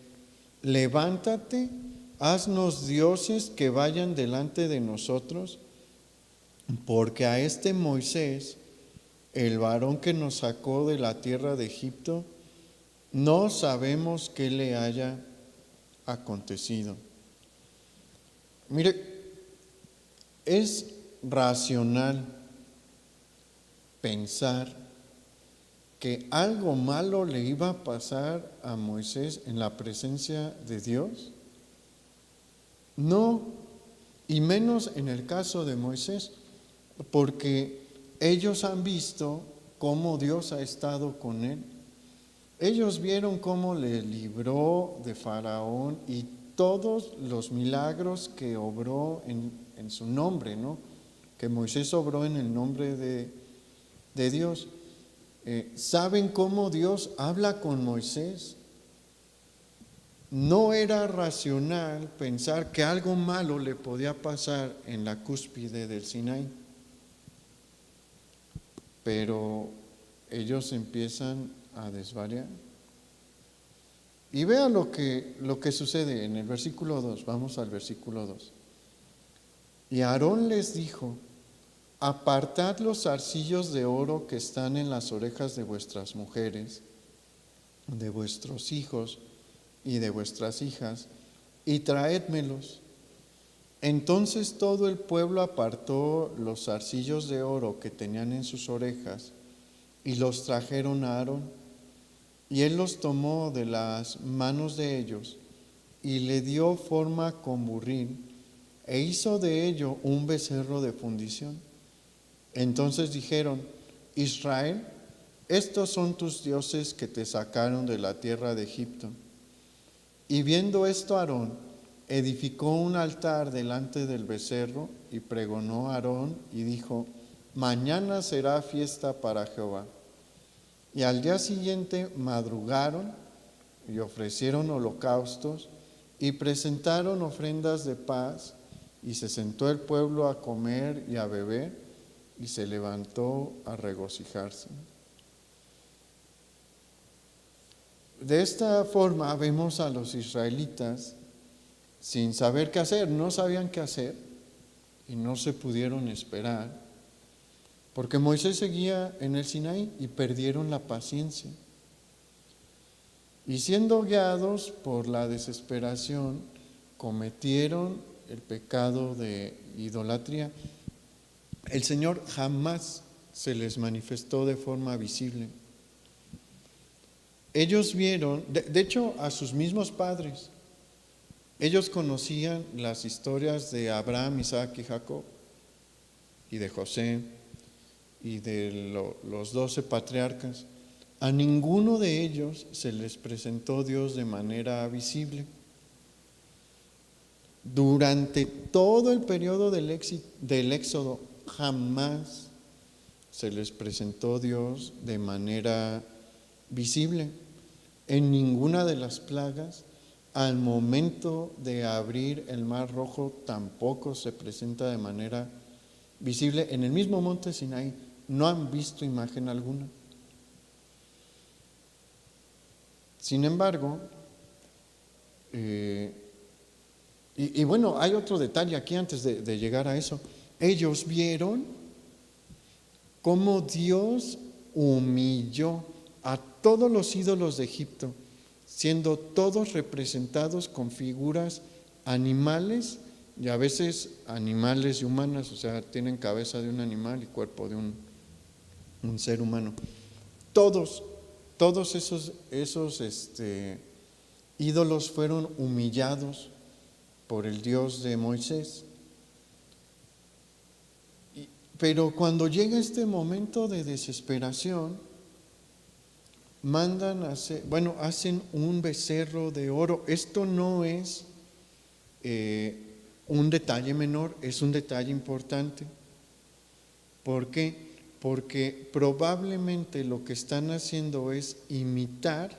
levántate, haznos dioses que vayan delante de nosotros, porque a este Moisés, el varón que nos sacó de la tierra de Egipto, no sabemos qué le haya acontecido. Mire, es racional pensar que algo malo le iba a pasar a Moisés en la presencia de Dios. No, y menos en el caso de Moisés, porque ellos han visto cómo Dios ha estado con él. Ellos vieron cómo le libró de Faraón y todos los milagros que obró en su nombre, ¿no? Que Moisés obró en el nombre de Dios. ¿Saben cómo Dios habla con Moisés? No era racional pensar que algo malo le podía pasar en la cúspide del Sinaí. Pero ellos empiezan a desvariar. Y vean lo que sucede en el versículo 2. Vamos al versículo 2. Y Aarón les dijo: apartad los zarcillos de oro que están en las orejas de vuestras mujeres, de vuestros hijos y de vuestras hijas, y traédmelos. Entonces todo el pueblo apartó los zarcillos de oro que tenían en sus orejas y los trajeron a Aarón. Y él los tomó de las manos de ellos y le dio forma con burrín e hizo de ello un becerro de fundición. Entonces dijeron: Israel, estos son tus dioses que te sacaron de la tierra de Egipto. Y viendo esto Aarón edificó un altar delante del becerro y pregonó a Aarón y dijo: mañana será fiesta para Jehová. Y al día siguiente madrugaron y ofrecieron holocaustos y presentaron ofrendas de paz, y se sentó el pueblo a comer y a beber y se levantó a regocijarse. De esta forma vemos a los israelitas sin saber qué hacer, no sabían qué hacer y no se pudieron esperar, porque Moisés seguía en el Sinaí y perdieron la paciencia. Y siendo guiados por la desesperación, cometieron el pecado de idolatría. El Señor jamás se les manifestó de forma visible. ellos vieron, de hecho a sus mismos padres, ellos conocían las historias de Abraham, Isaac y Jacob, y de José, y de los 12 patriarcas. A ninguno de ellos se les presentó Dios de manera visible. Durante todo el periodo del Éxodo, jamás se les presentó Dios de manera visible. En ninguna de las plagas, al momento de abrir el Mar Rojo, tampoco se presenta de manera visible. En el mismo monte Sinaí no han visto imagen alguna. Sin embargo, y bueno, hay otro detalle aquí antes de llegar a eso. Ellos vieron cómo Dios humilló a todos los ídolos de Egipto, siendo todos representados con figuras animales y a veces animales y humanas, o sea, tienen cabeza de un animal y cuerpo de un ser humano. Todos esos ídolos fueron humillados por el Dios de Moisés. Pero cuando llega este momento de desesperación, hacen un becerro de oro. Esto no es un detalle menor, es un detalle importante. ¿Por qué? Porque probablemente lo que están haciendo es imitar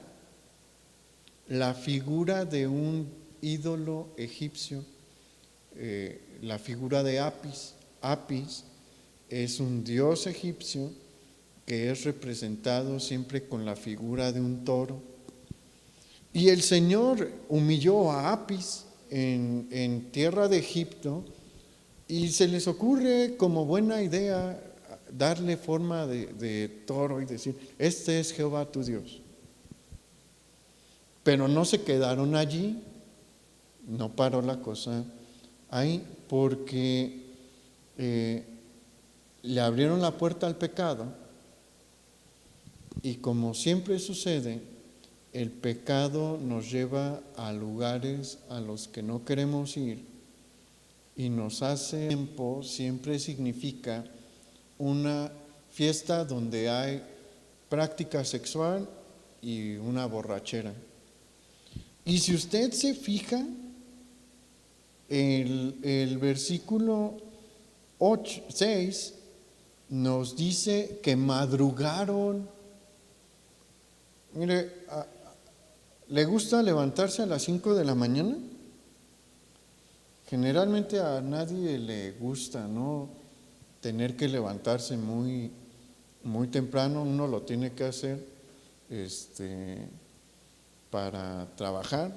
la figura de un ídolo egipcio, la figura de Apis. Apis es un dios egipcio que es representado siempre con la figura de un toro. Y el Señor humilló a Apis en tierra de Egipto y se les ocurre como buena idea darle forma de toro y decir, este es Jehová tu Dios. Pero no se quedaron allí, no paró la cosa ahí, porque le abrieron la puerta al pecado y como siempre sucede, el pecado nos lleva a lugares a los que no queremos ir y nos hace tiempo, siempre significa una fiesta donde hay práctica sexual y una borrachera. Y si usted se fija, el versículo 6 nos dice que madrugaron. Mire, ¿le gusta levantarse a las 5 de la mañana? Generalmente a nadie le gusta, ¿no? Tener que levantarse muy, muy temprano, uno lo tiene que hacer para trabajar.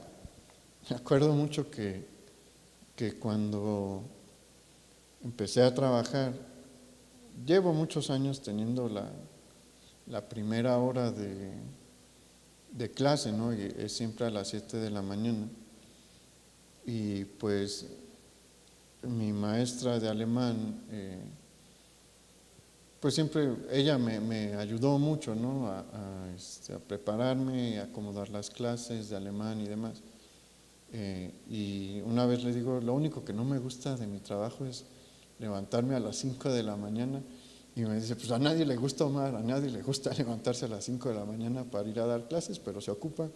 Me acuerdo mucho que cuando empecé a trabajar, llevo muchos años teniendo la primera hora de clase, ¿no? Y es siempre a las 7 de la mañana. Y pues mi maestra de alemán, pues siempre ella me ayudó mucho, ¿no? a prepararme, a acomodar las clases de alemán y demás. Y una vez le digo, lo único que no me gusta de mi trabajo es levantarme a las 5 de la mañana. Y me dice, pues a nadie le gusta, Omar, a nadie le gusta levantarse a las 5 de la mañana para ir a dar clases, pero se ocupa.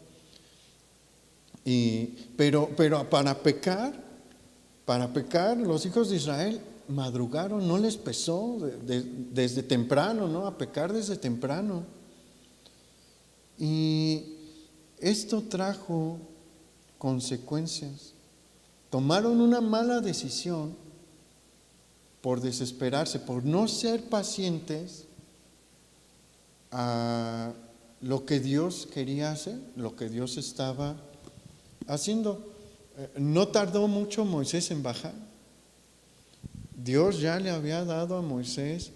Pero para pecar, los hijos de Israel madrugaron, no les pesó desde temprano, ¿no? A pecar desde temprano. Y esto trajo consecuencias. Tomaron una mala decisión por desesperarse, por no ser pacientes a lo que Dios quería hacer, lo que Dios estaba haciendo. No tardó mucho Moisés en bajar. Dios ya le había dado a Moisés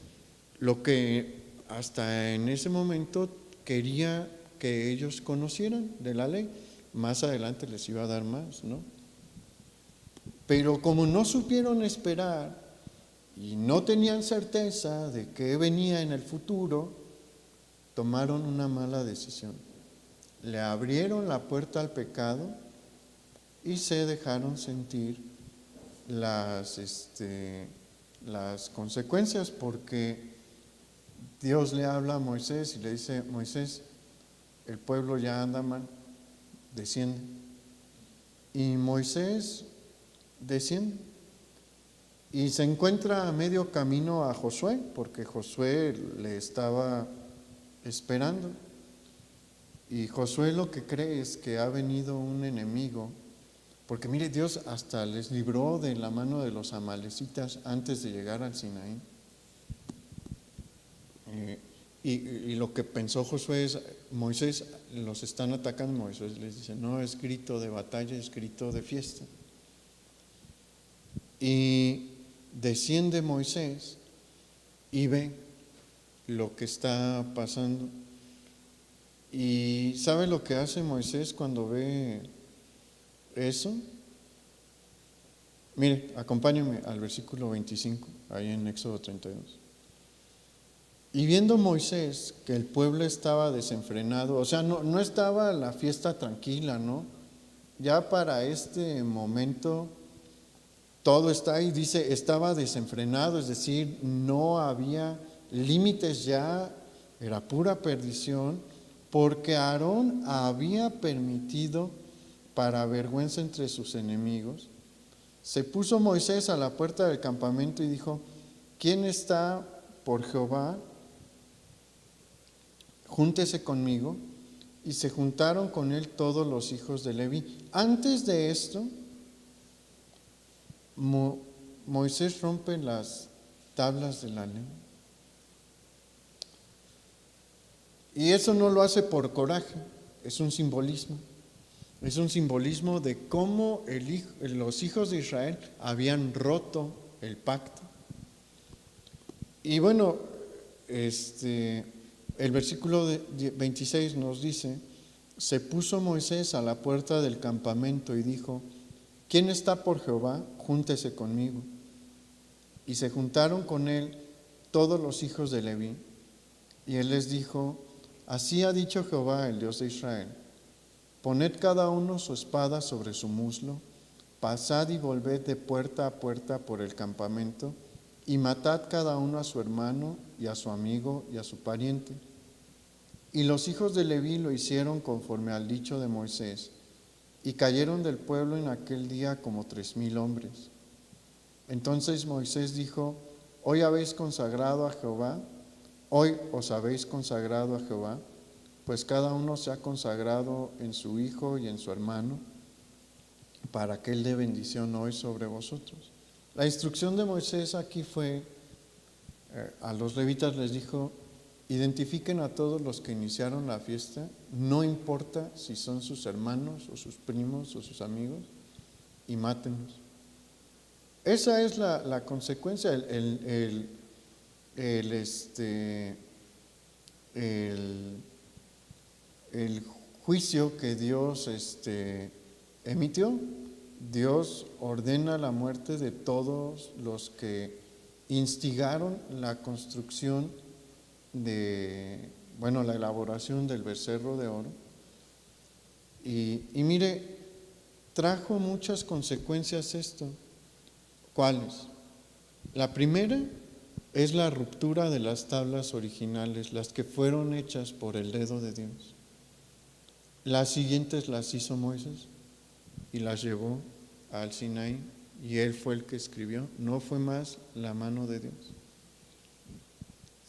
lo que hasta en ese momento quería que ellos conocieran de la ley. Más adelante les iba a dar más, ¿no? Pero como no supieron esperar y no tenían certeza de qué venía en el futuro, tomaron una mala decisión. le abrieron la puerta al pecado y se dejaron sentir las consecuencias, porque Dios le habla a Moisés y le dice: Moisés, el pueblo ya anda mal, desciende. Y Moisés desciende y se encuentra a medio camino a Josué, porque Josué le estaba esperando. Y Josué lo que cree es que ha venido un enemigo, porque mire, Dios hasta les libró de la mano de los amalecitas antes de llegar al Sinaí. Y lo que pensó Josué es: Moisés, los están atacando. Moisés les dice: no es grito de batalla, es grito de fiesta. Y desciende Moisés y ve lo que está pasando. ¿Y sabe lo que hace Moisés cuando ve eso? Mire, acompáñame al versículo 25, ahí en Éxodo 32. Y viendo Moisés que el pueblo estaba desenfrenado, o sea, no estaba la fiesta tranquila, ¿no? Ya para este momento todo está ahí, dice, estaba desenfrenado, es decir, no había límites ya, era pura perdición, porque Aarón había permitido para vergüenza entre sus enemigos. Se puso Moisés a la puerta del campamento y dijo: ¿quién está por Jehová? Júntese conmigo. Y se juntaron con él todos los hijos de Leví. Antes de esto, Moisés rompe las tablas de la ley. Y eso no lo hace por coraje, es un simbolismo. Es un simbolismo de cómo los hijos de Israel habían roto el pacto. Y bueno, el versículo 26 nos dice: se puso Moisés a la puerta del campamento y dijo: ¿quién está por Jehová? Júntese conmigo. Y se juntaron con él todos los hijos de Leví. Y él les dijo: así ha dicho Jehová, el Dios de Israel: poned cada uno su espada sobre su muslo, pasad y volved de puerta a puerta por el campamento, y matad cada uno a su hermano y a su amigo y a su pariente. Y los hijos de Leví lo hicieron conforme al dicho de Moisés, y cayeron del pueblo en aquel día como 3,000 hombres. Entonces Moisés dijo: hoy habéis consagrado a Jehová, hoy os habéis consagrado a Jehová, pues cada uno se ha consagrado en su hijo y en su hermano, para que él dé bendición hoy sobre vosotros. La instrucción de Moisés aquí fue, a los levitas les dijo: identifiquen a todos los que iniciaron la fiesta, no importa si son sus hermanos o sus primos o sus amigos, y mátenlos. Esa es la consecuencia, el juicio que Dios emitió. Dios ordena la muerte de todos los que instigaron la construcción la elaboración del becerro de oro. Y mire, trajo muchas consecuencias esto. ¿Cuáles? La primera es la ruptura de las tablas originales, las que fueron hechas por el dedo de Dios. Las siguientes las hizo Moisés y las llevó al Sinaí, y él fue el que escribió, no fue más la mano de Dios.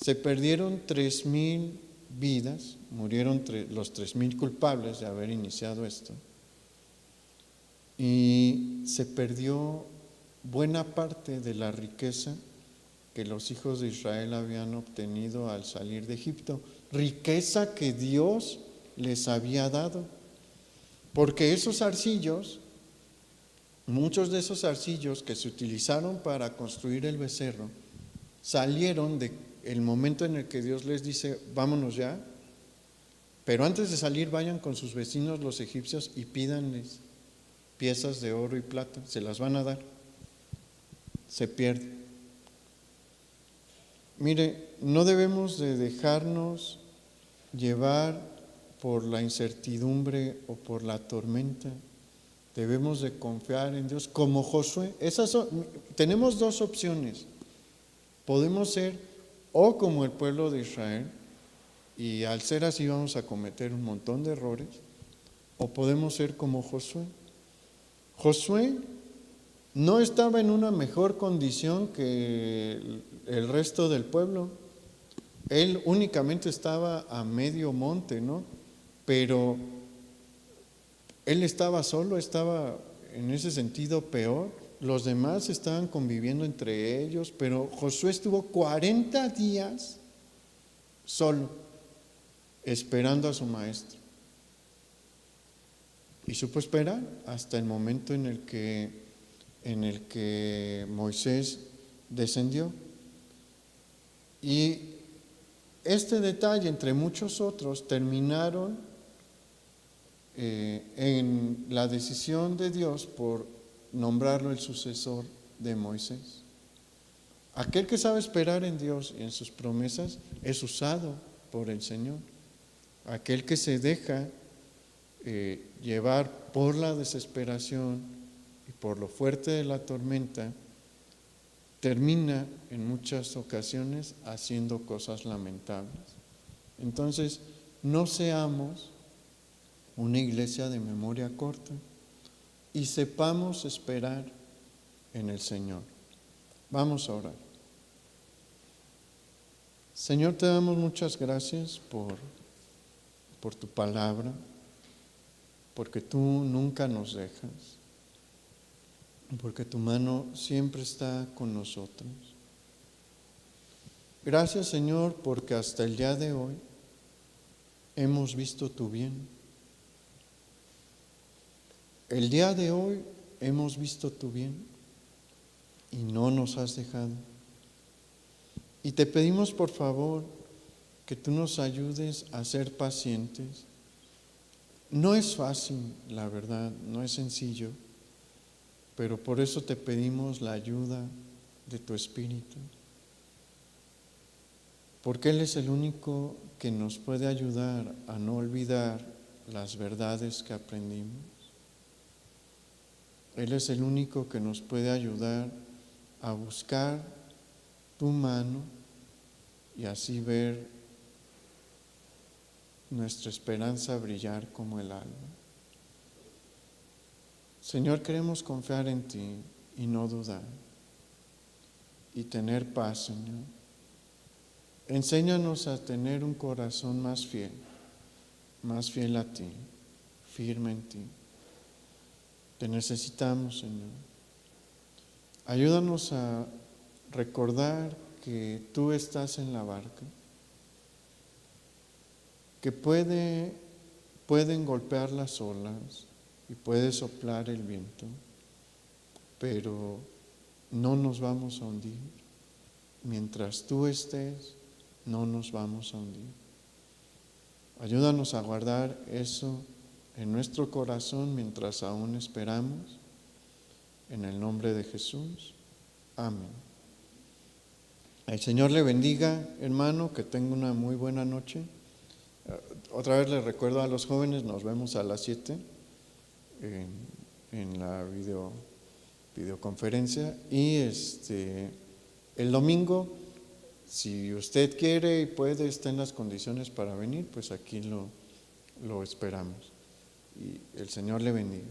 Se perdieron 3,000 vidas, murieron los 3,000 culpables de haber iniciado esto, y se perdió buena parte de la riqueza que los hijos de Israel habían obtenido al salir de Egipto, riqueza que Dios les había dado, porque esos arcillos, muchos de esos arcillos que se utilizaron para construir el becerro, salieron del momento en el que Dios les dice: vámonos ya, pero antes de salir vayan con sus vecinos los egipcios y pídanles piezas de oro y plata, se las van a dar. Se pierde. Mire, no debemos de dejarnos llevar por la incertidumbre o por la tormenta, debemos de confiar en Dios como Josué. Tenemos dos opciones. Podemos ser o como el pueblo de Israel, y al ser así vamos a cometer un montón de errores, o podemos ser como Josué. Josué no estaba en una mejor condición que el resto del pueblo. Él únicamente estaba a medio monte, ¿no? Pero él estaba solo, estaba en ese sentido peor. Los demás estaban conviviendo entre ellos, pero Josué estuvo 40 días solo, esperando a su maestro. Y supo esperar hasta el momento en el que Moisés descendió. Y este detalle, entre muchos otros, terminaron en la decisión de Dios por nombrarlo el sucesor de Moisés. Aquel que sabe esperar en Dios y en sus promesas es usado por el Señor. Aquel que se deja llevar por la desesperación y por lo fuerte de la tormenta, termina en muchas ocasiones haciendo cosas lamentables. Entonces, no seamos una iglesia de memoria corta y sepamos esperar en el Señor. Vamos a orar. Señor, te damos muchas gracias por tu palabra, porque tú nunca nos dejas, porque tu mano siempre está con nosotros. Gracias, Señor, porque hasta el día de hoy hemos visto tu bien. El día de hoy hemos visto tu bien y no nos has dejado. Y te pedimos, por favor, que tú nos ayudes a ser pacientes. No es fácil, la verdad, no es sencillo, pero por eso te pedimos la ayuda de tu Espíritu, porque Él es el único que nos puede ayudar a no olvidar las verdades que aprendimos. Él es el único que nos puede ayudar a buscar tu mano y así ver nuestra esperanza brillar como el alba. Señor, queremos confiar en ti y no dudar y tener paz, Señor. Enséñanos a tener un corazón más fiel a ti, firme en ti. Te necesitamos, Señor. Ayúdanos a recordar que tú estás en la barca, que pueden golpear las olas y puede soplar el viento, pero no nos vamos a hundir. Mientras tú estés, no nos vamos a hundir. Ayúdanos a guardar eso en nuestro corazón mientras aún esperamos. En el nombre de Jesús. Amén. El Señor le bendiga, hermano, que tenga una muy buena noche. Otra vez les recuerdo a los jóvenes, nos vemos a las 7 en la videoconferencia. Y el domingo, si usted quiere y puede, está en las condiciones para venir, pues aquí lo esperamos. Y el Señor le bendiga.